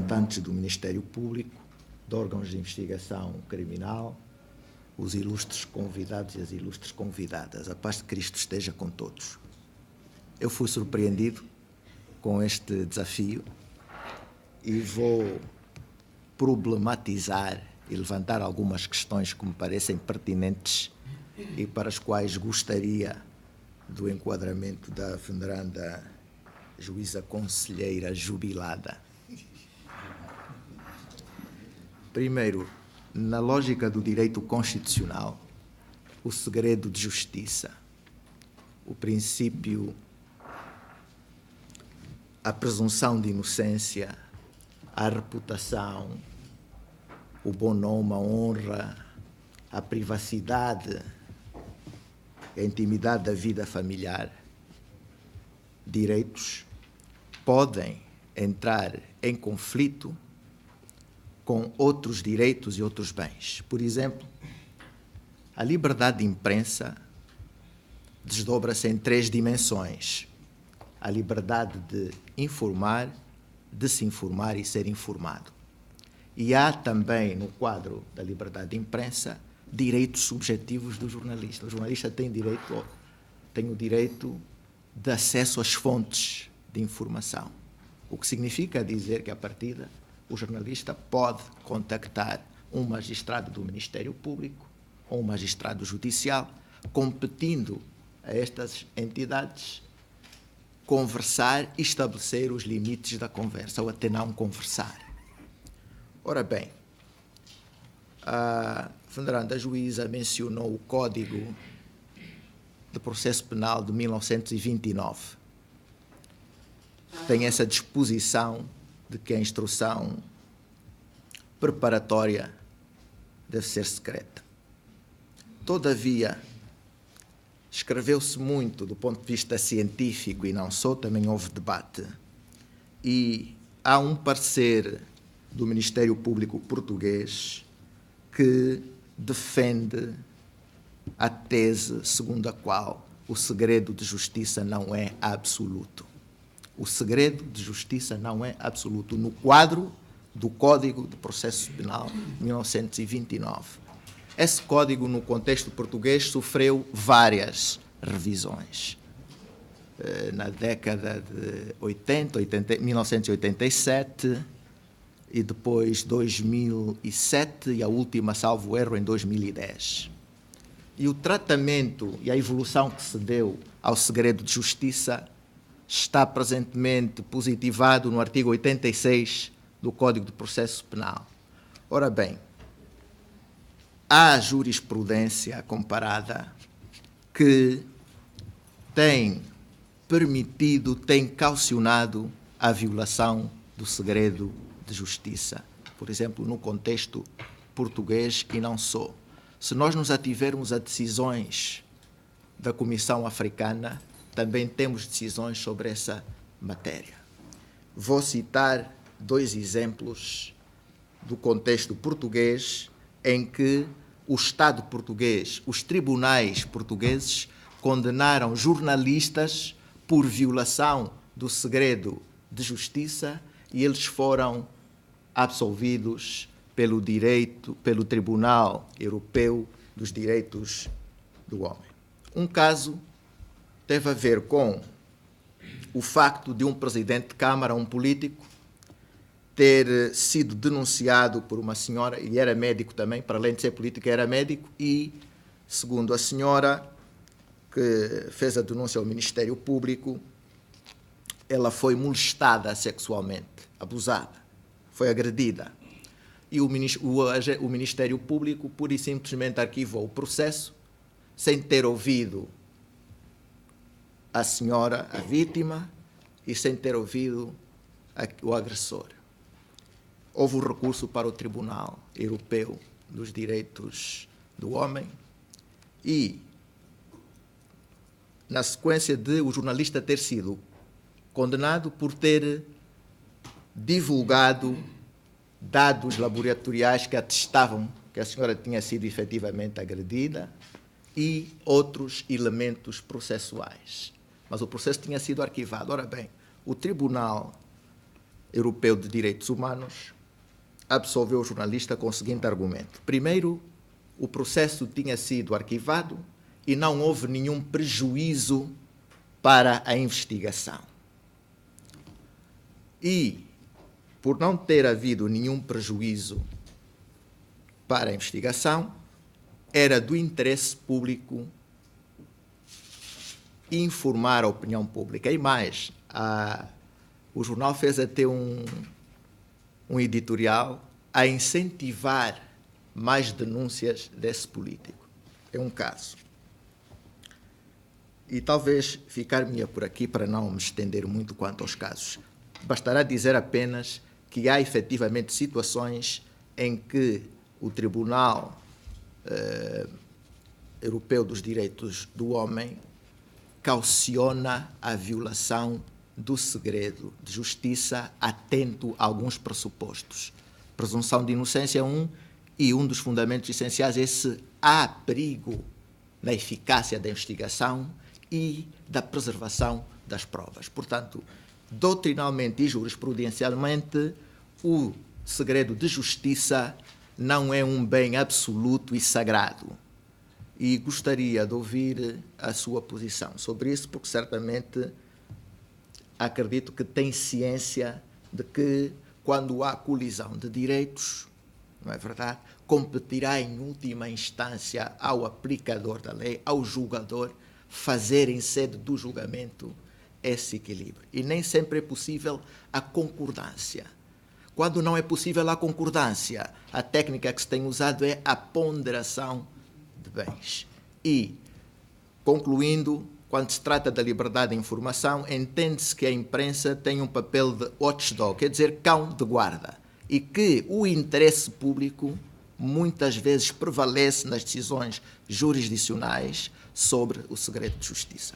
representantes do Ministério Público, de órgãos de investigação criminal, os ilustres convidados e as ilustres convidadas. A paz de Cristo esteja com todos. Eu fui surpreendido com este desafio e vou problematizar e levantar algumas questões que me parecem pertinentes e para as quais gostaria do enquadramento da veneranda juíza conselheira jubilada. Primeiro, na lógica do direito constitucional, o segredo de justiça, o princípio, a presunção de inocência, a reputação, o bom nome, a honra, a privacidade, a intimidade da vida familiar, direitos podem entrar em conflito com outros direitos e outros bens. Por exemplo, a liberdade de imprensa desdobra-se em 3 dimensões. A liberdade de informar, de se informar e ser informado. E há também, no quadro da liberdade de imprensa, direitos subjetivos do jornalista. O jornalista tem o direito de acesso às fontes de informação, o que significa dizer que, à partida, o jornalista pode contactar um magistrado do Ministério Público ou um magistrado judicial, competindo a estas entidades conversar e estabelecer os limites da conversa, ou até não conversar. Ora bem, a veneranda juíza mencionou o Código de Processo Penal de 1929. Tem essa disposição de que a instrução preparatória deve ser secreta. Todavia, escreveu-se muito do ponto de vista científico e não só, também houve debate. E há um parecer do Ministério Público português que defende a tese segundo a qual o segredo de justiça não é absoluto. O segredo de justiça não é absoluto no quadro do Código de Processo Penal de 1929. Esse código, no contexto português, sofreu várias revisões. Na década de 1987, e depois 2007, e a última, salvo erro, em 2010. E o tratamento e a evolução que se deu ao segredo de justiça está presentemente positivado no artigo 86 do Código de Processo Penal. Ora bem, há jurisprudência comparada que tem permitido, tem caucionado a violação do segredo de justiça. Por exemplo, no contexto português e não só. Se nós nos ativermos a decisões da Comissão Africana, também temos decisões sobre essa matéria. Vou citar 2 exemplos do contexto português em que o Estado português, os tribunais portugueses, condenaram jornalistas por violação do segredo de justiça e eles foram absolvidos pelo Tribunal Europeu dos Direitos do Homem. Um caso teve a ver com o facto de um presidente de Câmara, um político, ter sido denunciado por uma senhora, e era médico também, para além de ser político, era médico, e, segundo a senhora que fez a denúncia ao Ministério Público, ela foi molestada sexualmente, abusada, foi agredida. E o Ministério Público pura e simplesmente arquivou o processo, sem ter ouvido a senhora, a vítima, e sem ter ouvido o agressor. Houve um recurso para o Tribunal Europeu dos Direitos do Homem e, na sequência de o jornalista ter sido condenado por ter divulgado dados laboratoriais que atestavam que a senhora tinha sido efetivamente agredida e outros elementos processuais. Mas o processo tinha sido arquivado. Ora bem, o Tribunal Europeu de Direitos Humanos absolveu o jornalista com o seguinte argumento. Primeiro, o processo tinha sido arquivado e não houve nenhum prejuízo para a investigação. E, por não ter havido nenhum prejuízo para a investigação, era do interesse público informar a opinião pública. E mais, o jornal fez até um editorial a incentivar mais denúncias desse político. É um caso. E talvez ficar-me por aqui para não me estender muito quanto aos casos. Bastará dizer apenas que há efetivamente situações em que o Tribunal Europeu dos Direitos do Homem cauciona a violação do segredo de justiça atento a alguns pressupostos. Presunção de inocência é e um dos fundamentos essenciais é se há perigo na eficácia da investigação e da preservação das provas. Portanto, doutrinalmente e jurisprudencialmente, o segredo de justiça não é um bem absoluto e sagrado. E gostaria de ouvir a sua posição sobre isso, porque certamente acredito que tem ciência de que, quando há colisão de direitos, não é verdade, competirá em última instância ao aplicador da lei, ao julgador, fazer em sede do julgamento esse equilíbrio. E nem sempre é possível a concordância. Quando não é possível a concordância, a técnica que se tem usado é a ponderação de bens. E, concluindo, quando se trata da liberdade de informação, entende-se que a imprensa tem um papel de watchdog, quer dizer, cão de guarda, e que o interesse público muitas vezes prevalece nas decisões jurisdicionais sobre o segredo de justiça.